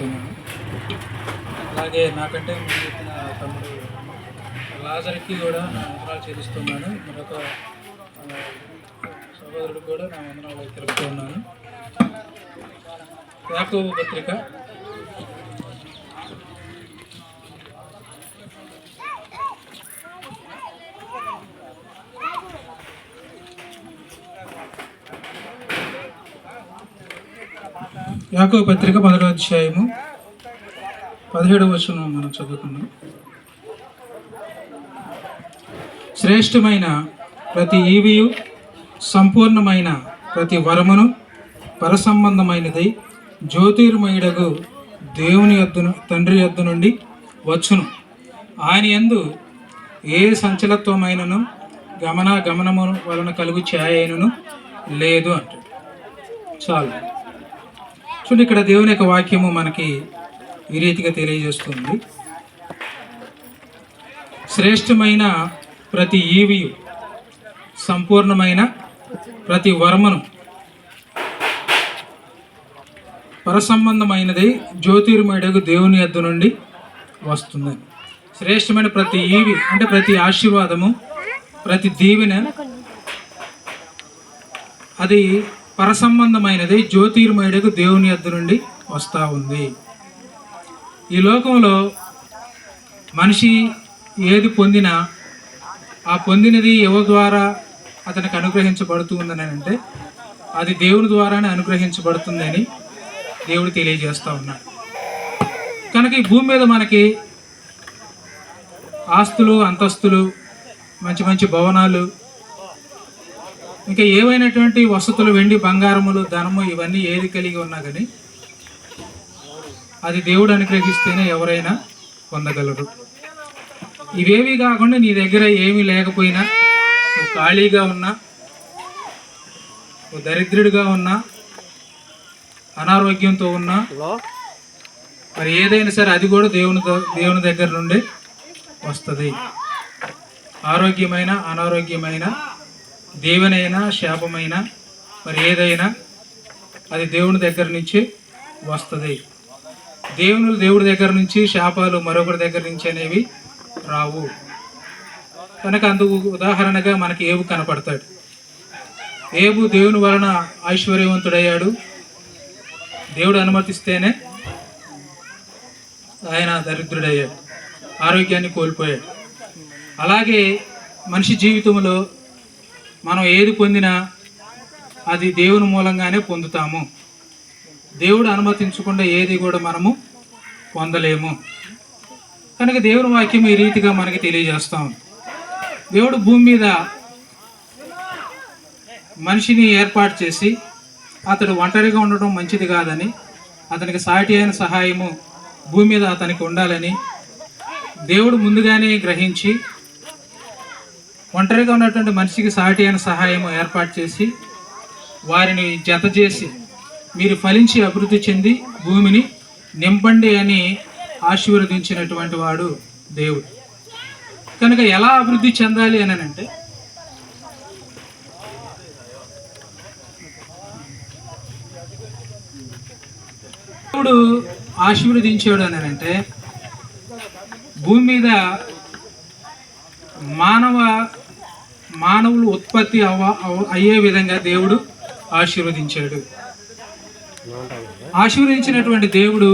తెలియజేస్తున్నాను. అలాగే నాకంటే ముందు చెప్పిన తమ్ముడు లాజర్కి కూడా నా వందనాలు చెల్లిస్తున్నాను. మరొక సహోదరుడికి కూడా నా వందనాలు తెలుపుతూ ఉన్నాను. యాకోబు పత్రిక 1వ అధ్యాయము 17వ వచనం మనం చదువుకున్నాం. శ్రేష్టమైన ప్రతి ఈవియు సంపూర్ణమైన ప్రతి వరమును పరసంబంధమైనది జ్యోతిర్మయుడగు దేవుని తండ్రి యొద్ద నుండి వచ్చును. ఆయన యందు ఏ సంచలత్వమైనను గమనము వలన కలుగు ఛాయైనను లేదు అంటాడు. చాలు చూడండి, ఇక్కడ దేవుని యొక్క వాక్యము మనకి ఈ రీతిగా తెలియజేస్తుంది. శ్రేష్టమైన ప్రతి ఈవియు సంపూర్ణమైన ప్రతి వరమును పరసంబంధమైనది జ్యోతిర్మయుడగు దేవుని యొద్ద నుండి వస్తుంది. శ్రేష్టమైన ప్రతి ఈవి అంటే ప్రతి ఆశీర్వాదము, ప్రతి దీవెన అది పరసంబంధమైనది జ్యోతిర్మయుడకు దేవుని యొద్ద నుండి వస్తూ ఉంది. ఈ లోకంలో మనిషి ఏది పొందినా ఆ పొందినది ఎవరి ద్వారా అతనికి అనుగ్రహించబడుతుందని అంటే అది దేవుని ద్వారానే అనుగ్రహించబడుతుందని దేవుడు తెలియజేస్తూ ఉన్నాడు. కనుక ఈ భూమి మీద మనకి ఆస్తులు, అంతస్తులు, మంచి మంచి భవనాలు, ఇంకా ఏవైనటువంటి వసతులు, వెండి బంగారములు, ధనము, ఇవన్నీ ఏది కలిగి ఉన్నా కానీ అది దేవుడు అనుగ్రహిస్తేనే ఎవరైనా పొందగలరు. ఇవేవి కాకుండా నీ దగ్గర ఏమీ లేకపోయినా, నువ్వు ఖాళీగా ఉన్నా, నువ్వు దరిద్రుడిగా ఉన్నా, అనారోగ్యంతో ఉన్నా, మరి ఏదైనా సరే అది కూడా దేవుని దగ్గర నుండి వస్తుంది. ఆరోగ్యమైన, అనారోగ్యమైన, దేవనైనా, శాపమైన, మరి ఏదైనా అది దేవుని దగ్గర నుంచి వస్తుంది. దేవుడి దగ్గర నుంచి శాపాలు మరొకరి దగ్గర నుంచి అనేవి రావు. కనుక అందుకు ఉదాహరణగా మనకి ఏబు కనపడతాడు. ఏబు దేవుని వలన ఐశ్వర్యవంతుడయ్యాడు. దేవుడు అనుమతిస్తేనే ఆయన దరిద్రుడయ్యాడు, ఆరోగ్యాన్ని కోల్పోయాడు. అలాగే మనిషి జీవితంలో మనం ఏది పొందినా అది దేవుని మూలంగానే పొందుతాము. దేవుడు అనుమతించకుండా ఏది కూడా మనము పొందలేము. కనుక దేవుని వాక్యం ఈ రీతిగా మనకి తెలియజేస్తాం. దేవుడు భూమి మీద మనిషిని ఏర్పాటు చేసి అతడు ఒంటరిగా ఉండటం మంచిది కాదని, అతనికి సాటి అయిన సహాయము భూమి మీద అతనికి ఉండాలని దేవుడు ముందుగానే గ్రహించి ఒంటరిగా ఉన్నటువంటి మనిషికి సాటి అయిన సహాయము ఏర్పాటు చేసి వారిని జత చేసి మీరు ఫలించి అభివృద్ధి చెంది భూమిని నింపండి అని ఆశీర్వదించినటువంటి వాడు దేవుడు. కనుక ఎలా అభివృద్ధి చెందాలి అని అంటే దేవుడు ఆశీర్వదించాడు అని అంటే భూమి మీద మానవులు ఉత్పత్తి అయ్యే విధంగా దేవుడు ఆశీర్వదించాడు. ఆశీర్వదించినటువంటి దేవుడు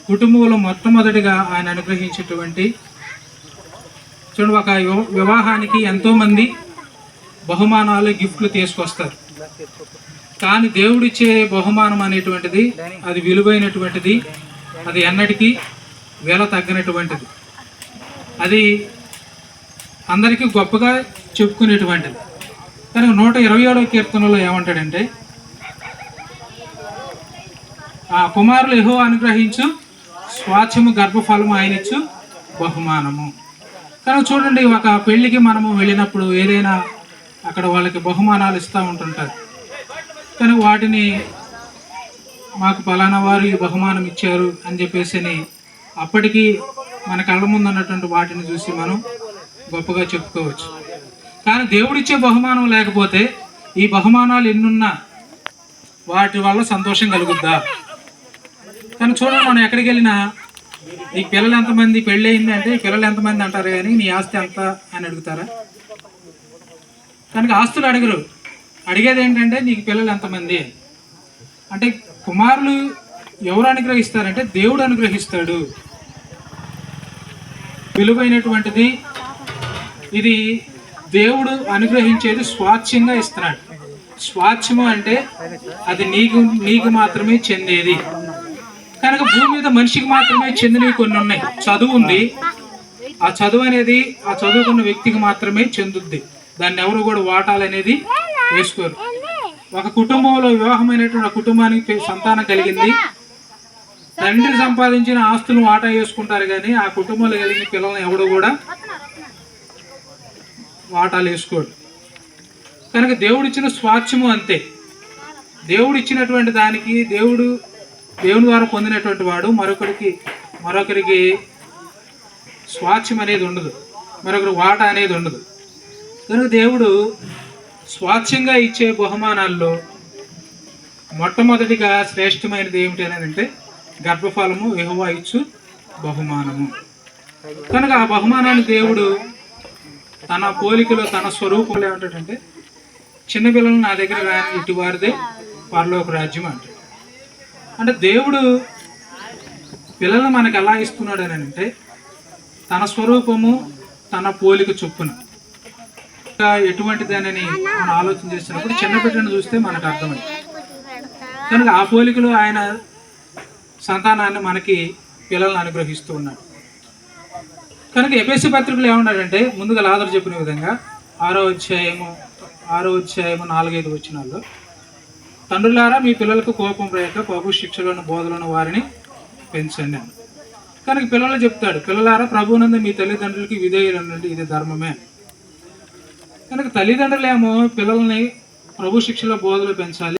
కుటుంబంలో మొట్టమొదటిగా ఆయన అనుగ్రహించేటువంటి చూడండి, ఒక వివాహానికి ఎంతోమంది బహుమానాలు, గిఫ్ట్లు తీసుకొస్తారు. కానీ దేవుడిచ్చే బహుమానం అనేటువంటిది అది విలువైనటువంటిది, అది ఎన్నటికీ వేల తగ్గనటువంటిది, అది అందరికీ గొప్పగా చెప్పుకునేటువంటిది. కానీ 127వ కీర్తనలో ఏమంటాడంటే ఆ కుమారులు యెహోవా అనుగ్రహించు స్వాచ్ఛము గర్భఫలము ఆయనిచ్చు బహుమానము. కానీ చూడండి, ఒక పెళ్ళికి మనము వెళ్ళినప్పుడు ఏదైనా అక్కడ వాళ్ళకి బహుమానాలు ఇస్తూ ఉంటుంటారు. కానీ వాటిని మాకు పలానా వారు ఈ బహుమానం ఇచ్చారు అని చెప్పేసి అప్పటికి మన కళ్ళ ముందు ఉన్నటువంటి వాటిని చూసి మనం గొప్పగా చెప్పుకోవచ్చు. కానీ దేవుడిచ్చే బహుమానం లేకపోతే ఈ బహుమానాలు ఎన్నున్నా వాటి వల్ల సంతోషం కలుగుద్దా? కానీ చూడండి, మనం ఎక్కడికి వెళ్ళినా నీ పిల్లలు ఎంతమంది, పెళ్ళి అయింది అంటే ఈ పిల్లలు ఎంతమంది అంటారు కానీ నీ ఆస్తి ఎంత అని అడుగుతారా? కనుక ఆస్తులు అడగరు, అడిగేది ఏంటంటే నీకు పిల్లలు ఎంతమంది. అంటే కుమారులు ఎవరు అనుగ్రహిస్తారంటే దేవుడు అనుగ్రహిస్తాడు. విలువైనటువంటిది ఇది, దేవుడు అనుగ్రహించేది స్వాచ్ఛంగా ఇస్తున్నాడు. స్వాచ్ఛము అంటే అది నీకు మాత్రమే చెందేది. కనుక భూమి మీద మనిషికి మాత్రమే చెందినవి కొన్ని ఉన్నాయి. చదువు ఉంది, ఆ చదువు అనేది ఆ చదువుకున్న వ్యక్తికి మాత్రమే చెందుద్ది. దాన్ని ఎవరు కూడా వాటాలనేది వేసుకోరు. ఒక కుటుంబంలో వివాహమైనటువంటి కుటుంబానికి సంతానం కలిగింది, తండ్రి సంపాదించిన ఆస్తులను వాటా వేసుకుంటారు కానీ ఆ కుటుంబంలో కలిగిన పిల్లల్ని ఎవడు కూడా వాటాలు వేసుకోడు. కనుక దేవుడిచ్చిన స్వాచ్ఛము అంతే. దేవుడు ఇచ్చినటువంటి దానికి దేవుని ద్వారా పొందినటువంటి వాడు మరొకరికి స్వాచ్ఛం అనేది ఉండదు, మరొకరి వాటా అనేది ఉండదు. కనుక దేవుడు స్వాచ్ఛంగా ఇచ్చే బహుమానాల్లో మొట్టమొదటిగా శ్రేష్టమైనది ఏమిటి అంటే గర్భఫలము, యెహోవా ఇచ్చు బహుమానము. కనుక ఆ బహుమానాన్ని దేవుడు తన పోలికలో తన స్వరూపంలో ఏమంటాడంటే చిన్నపిల్లలు నా దగ్గర రాని ఇటు వారిదే పరలోక రాజ్యం అంటాడు. అంటే దేవుడు పిల్లలు మనకు ఎలా ఇస్తున్నాడు అని అంటే తన స్వరూపము తన పోలిక చొప్పున. ఎటువంటిదేనని మనం ఆలోచన చేసినప్పుడు చిన్న బిడ్డను చూస్తే మనకు అర్థమైంది. కనుక ఆ పోలికలో ఆయన సంతానాన్ని మనకి పిల్లలను అనుగ్రహిస్తూ ఉన్నాడు. కనుక ఎఫెసీ పత్రికలు ఏమన్నాడంటే ముందుగా లాజరు చెప్పిన విధంగా 6వ అధ్యాయము 4-5 వచనాల్లో, తండ్రులారా మీ పిల్లలకు కోపం రేక ప్రభు శిక్షలను బోధలను వారిని పెంచండి. కనుక పిల్లలు చెప్తాడు, పిల్లలారా ప్రభువునందు మీ తల్లిదండ్రులకి విధేయులండి, ఇది ధర్మమే. కనుక తల్లిదండ్రులేమో పిల్లల్ని ప్రభు శిక్షల బోధలు పెంచాలి.